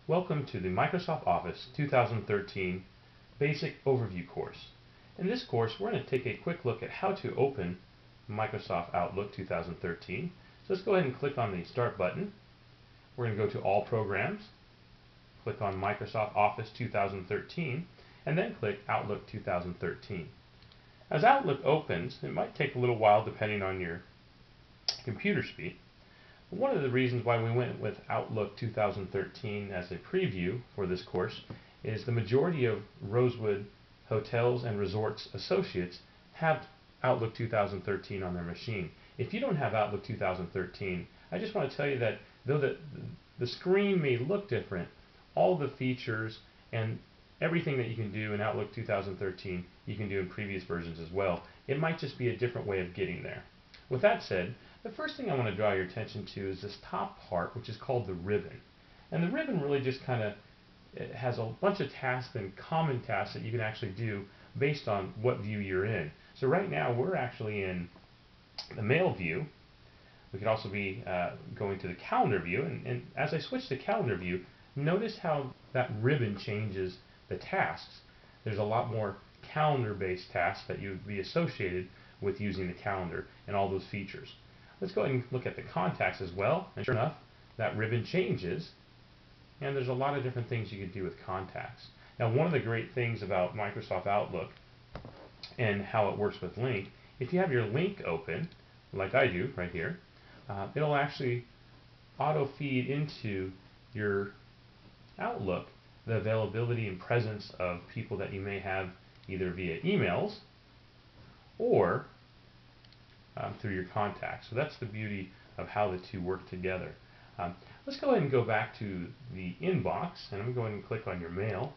Welcome to the Microsoft Office 2013 Basic Overview course. In this course, we're going to take a quick look at how to open Microsoft Outlook 2013. So let's go ahead and click on the Start button. We're going to go to All Programs, click on Microsoft Office 2013, and then click Outlook 2013. As Outlook opens, it might take a little while depending on your computer speed. One of the reasons why we went with Outlook 2013 as a preview for this course is the majority of Rosewood hotels and resorts associates have Outlook 2013 on their machine. If you don't have Outlook 2013, I just want to tell you that though the screen may look different, all the features and everything that you can do in Outlook 2013 you can do in previous versions as well. It might just be a different way of getting there. With that said, the first thing I want to draw your attention to is this top part, which is called the ribbon. And the ribbon really just kind of has a bunch of tasks and common tasks that you can actually do based on what view you're in. So right now we're actually in the mail view. We could also be going to the calendar view, and as I switch to calendar view, notice how that ribbon changes the tasks. There's a lot more calendar-based tasks that you would be associated with using the calendar and all those features. Let's go ahead and look at the contacts as well, and sure enough, that ribbon changes, and there's a lot of different things you can do with contacts. Now, one of the great things about Microsoft Outlook and how it works with Link, if you have your Link open, like I do right here, it'll actually auto-feed into your Outlook the availability and presence of people that you may have either via emails or through your contacts. So that's the beauty of how the two work together. Let's go ahead and go back to the inbox, and I'm going to click on your mail.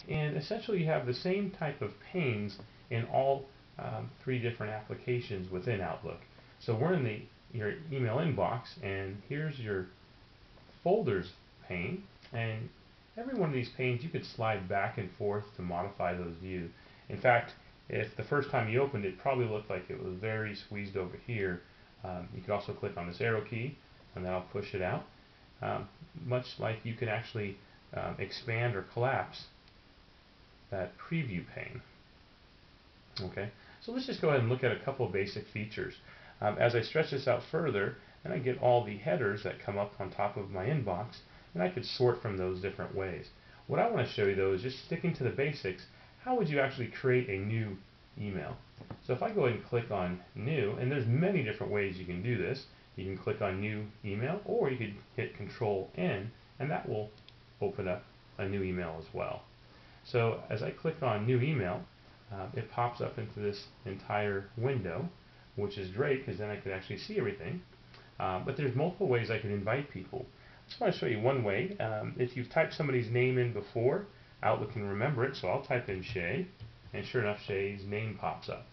And essentially you have the same type of panes in all three different applications within Outlook. So we're in your email inbox, and here's your folders pane, and every one of these panes you could slide back and forth to modify those views. In fact, if the first time you opened it probably looked like it was very squeezed over here, you could also click on this arrow key and that'll push it out. Much like you can actually expand or collapse that preview pane. Okay, so let's just go ahead and look at a couple of basic features. As I stretch this out further, and I get all the headers that come up on top of my inbox, and I could sort from those different ways. What I want to show you though is just sticking to the basics. How would you actually create a new email? So if I go ahead and click on new, and there's many different ways you can do this. You can click on new email, or you could hit Control N, and that will open up a new email as well. So as I click on new email, it pops up into this entire window, which is great because then I could actually see everything. But there's multiple ways I can invite people. I just want to show you one way. If you've typed somebody's name in before, Outlook can remember it, so I'll type in Shay, and sure enough, Shay's name pops up.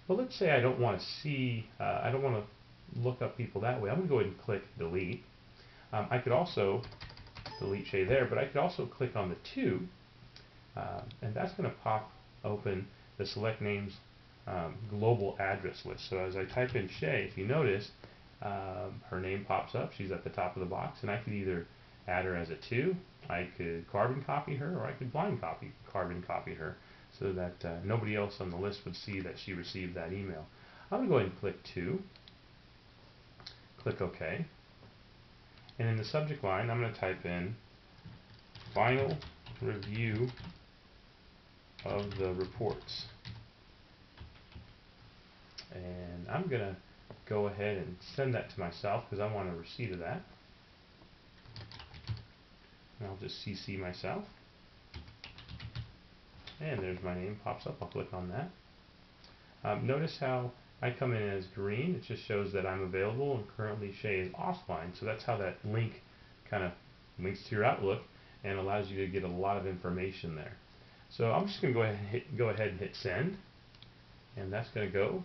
But let's say I don't want to see, I don't want to look up people that way. I'm going to go ahead and click Delete. I could also delete Shay there, but I could also click on the 2, and that's going to pop open the Select Names global address list. So as I type in Shay, if you notice, her name pops up. She's at the top of the box, and I could either add her as a 2, I could carbon copy her, or I could carbon copy her so that nobody else on the list would see that she received that email. I'm going to go ahead and click 2, click OK, and in the subject line I'm going to type in final review of the reports, and I'm going to go ahead and send that to myself because I want a receipt of that. And I'll just CC myself. And there's my name pops up. I'll click on that. Notice how I come in as green. It just shows that I'm available, and currently Shay is offline. So that's how that link kind of links to your Outlook and allows you to get a lot of information there. So I'm just going to go ahead and hit send, and that's going to go.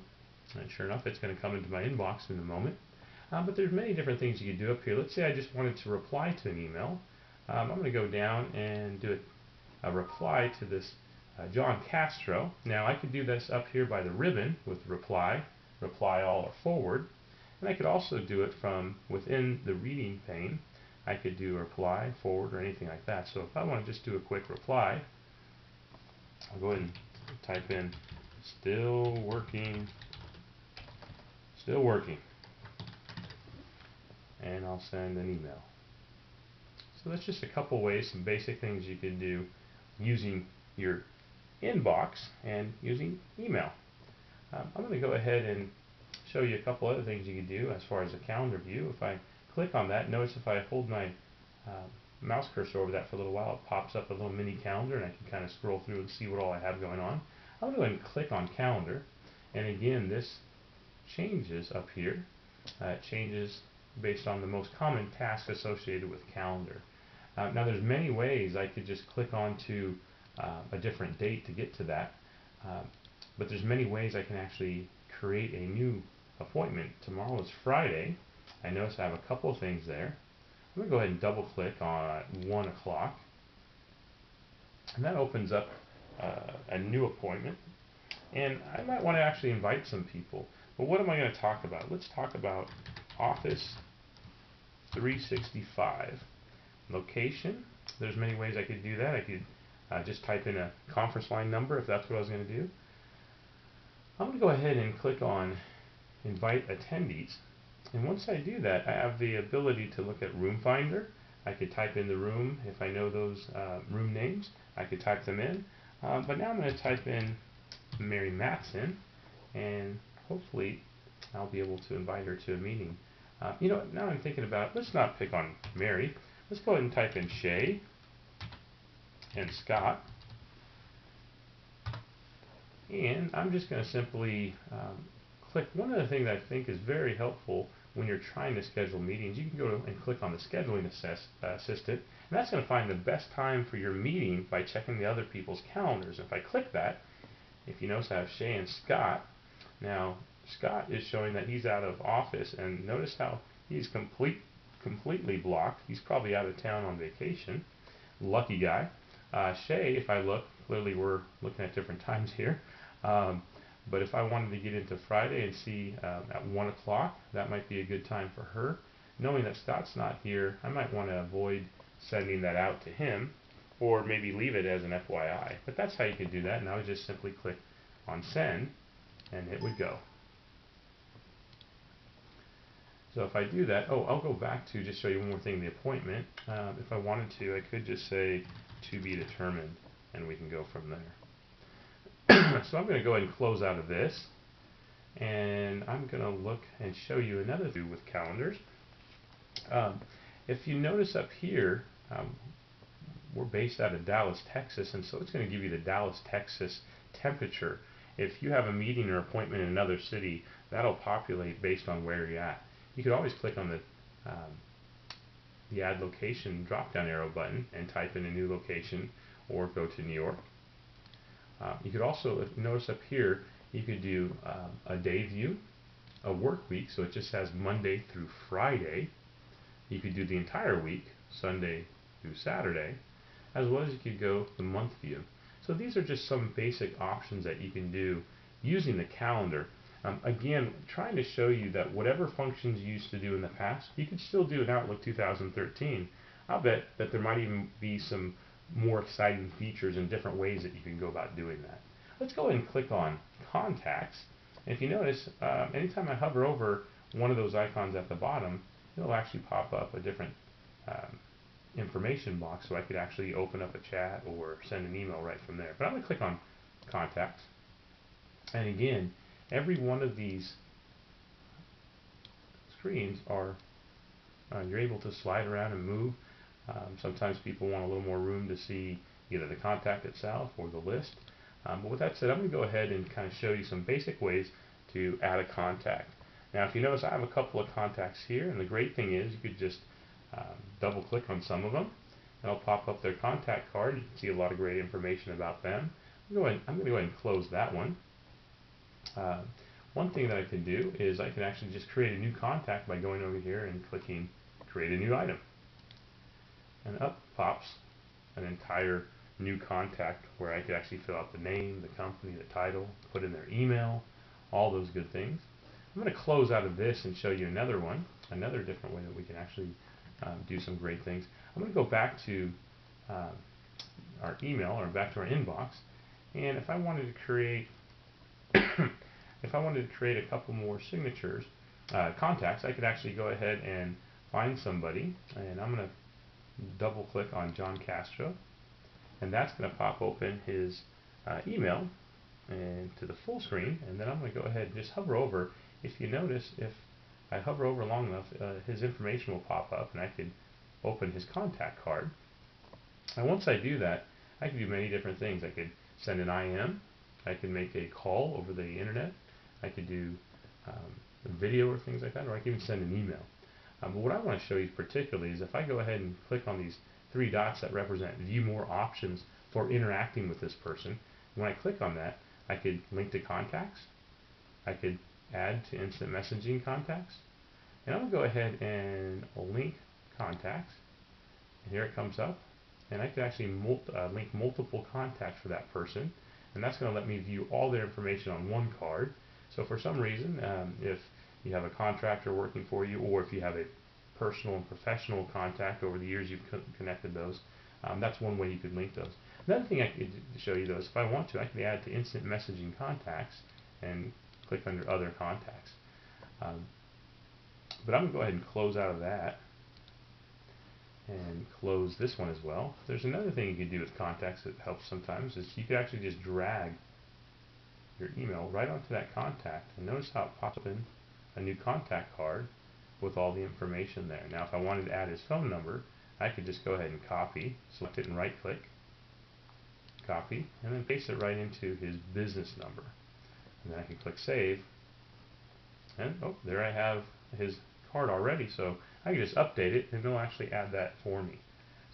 And sure enough, it's going to come into my inbox in a moment. But there's many different things you can do up here. Let's say I just wanted to reply to an email. I'm going to go down and do a reply to this John Castro. Now I could do this up here by the ribbon with reply, reply all, or forward. And I could also do it from within the reading pane I could do a reply, forward, or anything like that. So if I want to just do a quick reply, I'll go ahead and type in still working, and I'll send an email. So that's just a couple ways, some basic things you can do using your inbox and using email. I'm going to go ahead and show you a couple other things you can do as far as a calendar view. If I click on that, notice if I hold my mouse cursor over that for a little while, it pops up a little mini calendar, and I can kind of scroll through and see what all I have going on. I'm going to go ahead and click on calendar, and again this changes up here. It changes based on the most common tasks associated with calendar. Now there's many ways I could just click onto a different date to get to that, but there's many ways I can actually create a new appointment. Tomorrow is Friday. I notice I have a couple of things there. I'm going to go ahead and double click on 1 o'clock, and that opens up a new appointment, and I might want to actually invite some people. But what am I going to talk about? Let's talk about Office 365. Location. There's many ways I could do that. I could just type in a conference line number if that's what I was going to do. I'm going to go ahead and click on invite attendees, and once I do that, I have the ability to look at Room Finder. I could type in the room if I know those room names. I could type them in, but now I'm going to type in Mary Matson, and hopefully I'll be able to invite her to a meeting. You know what, now I'm thinking about it, let's not pick on Mary. Let's go ahead and type in Shay and Scott, and I'm just going to simply click. One of the things I think is very helpful when you're trying to schedule meetings, you can go and click on the scheduling assistant, and that's going to find the best time for your meeting by checking the other people's calendars. If I click that, if you notice I have Shay and Scott. Now Scott is showing that he's out of office, and notice how he's completely blocked. He's probably out of town on vacation. Lucky guy. Shay, if I look, clearly we're looking at different times here. But if I wanted to get into Friday and see at 1 o'clock, that might be a good time for her. Knowing that Scott's not here, I might want to avoid sending that out to him, or maybe leave it as an FYI. But that's how you can do that, and I would just simply click on send, and it would go. So if I do that, I'll go back to just show you one more thing, the appointment. If I wanted to, I could just say to be determined, and we can go from there. So I'm going to go ahead and close out of this, and I'm going to look and show you another thing with calendars. If you notice up here, we're based out of Dallas, Texas, and so it's going to give you the Dallas, Texas temperature. If you have a meeting or appointment in another city, that'll populate based on where you're at. You could always click on the add location drop down arrow button and type in a new location, or go to New York. You could also notice up here you could do a day view, a work week, so it just has Monday through Friday. You could do the entire week, Sunday through Saturday, as well as you could go the month view. So these are just some basic options that you can do using the calendar. Again, trying to show you that whatever functions you used to do in the past, you could still do in Outlook 2013. I'll bet that there might even be some more exciting features and different ways that you can go about doing that. Let's go ahead and click on Contacts. And if you notice, anytime I hover over one of those icons at the bottom, it'll actually pop up a different information box, so I could actually open up a chat or send an email right from there. But I'm going to click on Contacts, and again, every one of these screens are you're able to slide around and move. Sometimes people want a little more room to see either the contact itself or the list. But with that said, I'm going to go ahead and kind of show you some basic ways to add a contact. Now if you notice, I have a couple of contacts here, and the great thing is you could just double click on some of them, and it'll pop up their contact card. You can see a lot of great information about them. I'm going to go ahead and close that one. One thing that I can do is I can actually just create a new contact by going over here and clicking create a new item, and up pops an entire new contact where I could actually fill out the name, the company, the title, put in their email, all those good things. I'm going to close out of this and show you another one, another different way that we can actually do some great things. I'm going to go back to our email, or back to our inbox, and if I wanted to create if I wanted to create a couple more signatures, contacts, I could actually go ahead and find somebody, and I'm going to double click on John Castro, and that's going to pop open his email and to the full screen, and then I'm going to go ahead and just hover over. If you notice, if I hover over long enough, his information will pop up, and I can open his contact card. And once I do that, I can do many different things. I could send an IM, I could make a call over the internet, I could do a video or things like that, or I can even send an email. But what I want to show you particularly is if I go ahead and click on these three dots that represent view more options for interacting with this person, when I click on that, I could link to contacts, I could add to instant messaging contacts, and I'm going to go ahead and link contacts, and here it comes up, and I could actually link multiple contacts for that person, and that's going to let me view all their information on one card. So for some reason, if you have a contractor working for you, or if you have a personal and professional contact over the years you've connected those, that's one way you could link those. Another thing I could show you though is if I want to, I can add to instant messaging contacts and click under other contacts. But I'm going to go ahead and close out of that and close this one as well. There's another thing you can do with contacts that helps sometimes, is you can actually just drag your email right onto that contact, and notice how it pops up in a new contact card with all the information there. Now if I wanted to add his phone number, I could just go ahead and copy, select it and right click, copy, and then paste it right into his business number. And then I can click save, and oh, there I have his card already, so I can just update it and it'll actually add that for me.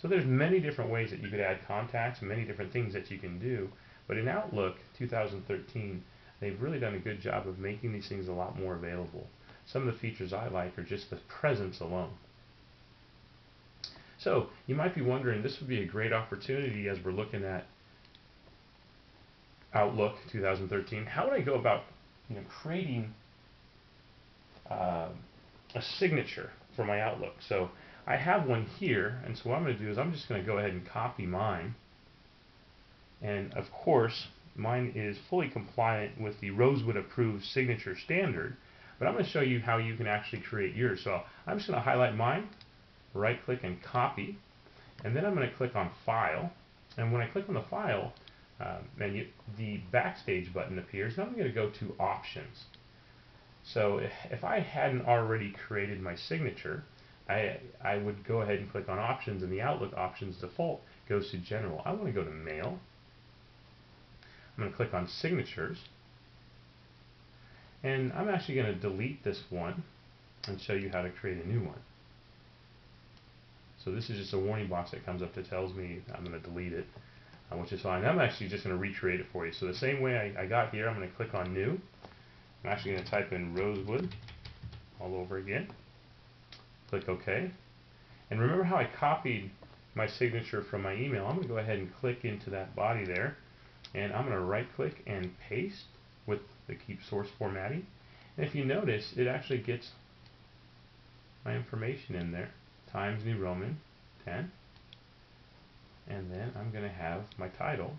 So there's many different ways that you could add contacts, many different things that you can do, but in Outlook 2013 they've really done a good job of making these things a lot more available. Some of the features I like are just the presence alone. So you might be wondering, this would be a great opportunity as we're looking at Outlook 2013. How would I go about creating a signature for my Outlook? So I have one here, and so what I'm going to do is I'm just going to go ahead and copy mine, and of course mine is fully compliant with the Rosewood approved signature standard, but I'm going to show you how you can actually create yours. So I'm just going to highlight mine, right click and copy, and then I'm going to click on file, and when I click on the file the backstage button appears, and I'm going to go to options. So if I hadn't already created my signature, I would go ahead and click on options, and the Outlook options default goes to general. I want to go to mail. I'm going to click on signatures, and I'm actually going to delete this one and show you how to create a new one. So this is just a warning box that comes up that tells me I'm going to delete it, which is fine. I'm actually just going to recreate it for you. So the same way I got here, I'm going to click on new. I'm actually going to type in Rosewood all over again. Click OK. And remember how I copied my signature from my email? I'm going to go ahead and click into that body there, and I'm going to right click and paste with the keep source formatting. And if you notice, it actually gets my information in there, Times New Roman 10, and then I'm going to have my title,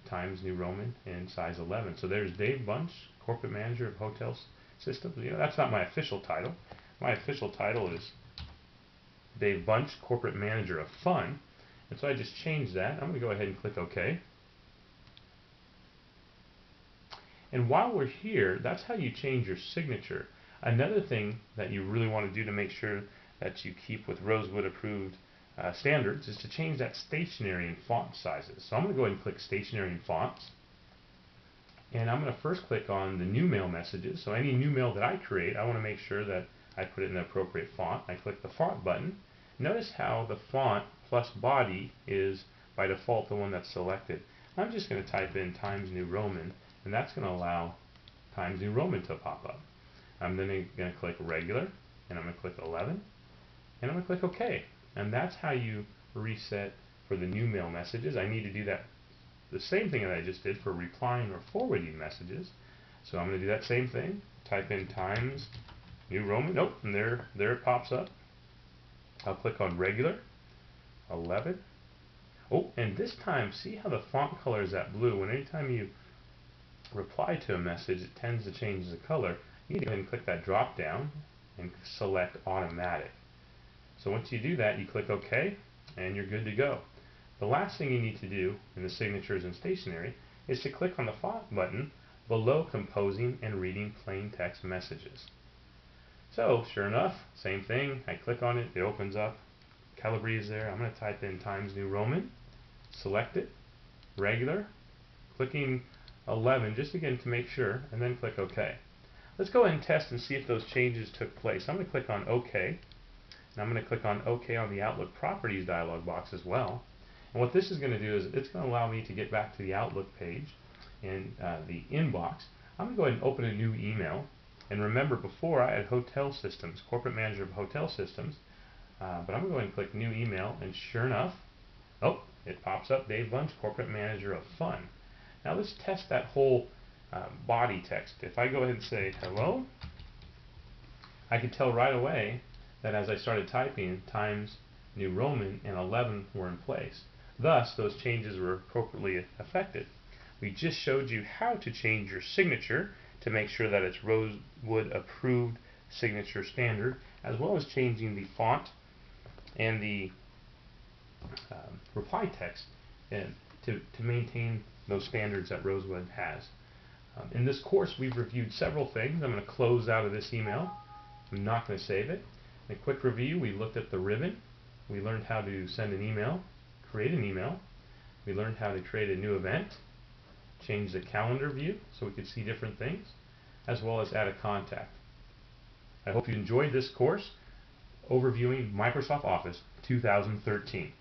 Times New Roman in size 11. So there's Dave Bunch, Corporate Manager of Hotel Systems. That's not my official title. My official title is Dave Bunch, Corporate Manager of Fun. And so I just changed that. I'm going to go ahead and click OK. And while we're here, that's how you change your signature. Another thing that you really want to do to make sure that you keep with Rosewood approved standards is to change that stationery and font sizes. So I'm going to go ahead and click stationery and fonts. And I'm going to first click on the new mail messages. So any new mail that I create, I want to make sure that I put it in the appropriate font. I click the font button. Notice how the font plus body is by default the one that's selected. I'm just going to type in Times New Roman, and that's going to allow Times New Roman to pop up. I'm then going to click regular, and I'm going to click 11, and I'm going to click OK. And that's how you reset for the new mail messages. I need to do that, the same thing that I just did for replying or forwarding messages. So I'm going to do that same thing. Type in Times New Roman. Nope, and there it pops up. I'll click on regular, 11. Oh, and this time, see how the font color is that blue? When anytime you reply to a message, it tends to change the color. You need to go ahead and click that drop down and select automatic. So once you do that, you click OK, and you're good to go. The last thing you need to do in the signatures and stationery is to click on the font button below composing and reading plain text messages. So sure enough, same thing. I click on it, it opens up. Calibri is there. I'm going to type in Times New Roman, select it, regular, clicking 11 just again to make sure, and then click OK. Let's go ahead and test and see if those changes took place. I'm going to click on OK, and I'm going to click on OK on the Outlook Properties dialog box as well. And what this is going to do is it's going to allow me to get back to the Outlook page in the inbox. I'm going to go ahead and open a new email. And remember, before I had Hotel Systems, Corporate Manager of Hotel Systems, but I'm going to go ahead and click New Email, and sure enough, oh, it pops up, Dave Bunch, Corporate Manager of Fun. Now let's test that whole body text. If I go ahead and say hello, I can tell right away that as I started typing, Times New Roman and 11 were in place. Thus, those changes were appropriately affected. We just showed you how to change your signature to make sure that it's Rosewood approved signature standard, as well as changing the font and the reply text to maintain those standards that Rosewood has. In this course, we've reviewed several things. I'm going to close out of this email. I'm not going to save it. In a quick review, we looked at the ribbon. We learned how to send an email, create an email. We learned how to create a new event, change the calendar view so we could see different things, as well as add a contact. I hope you enjoyed this course overviewing Microsoft Office 2013.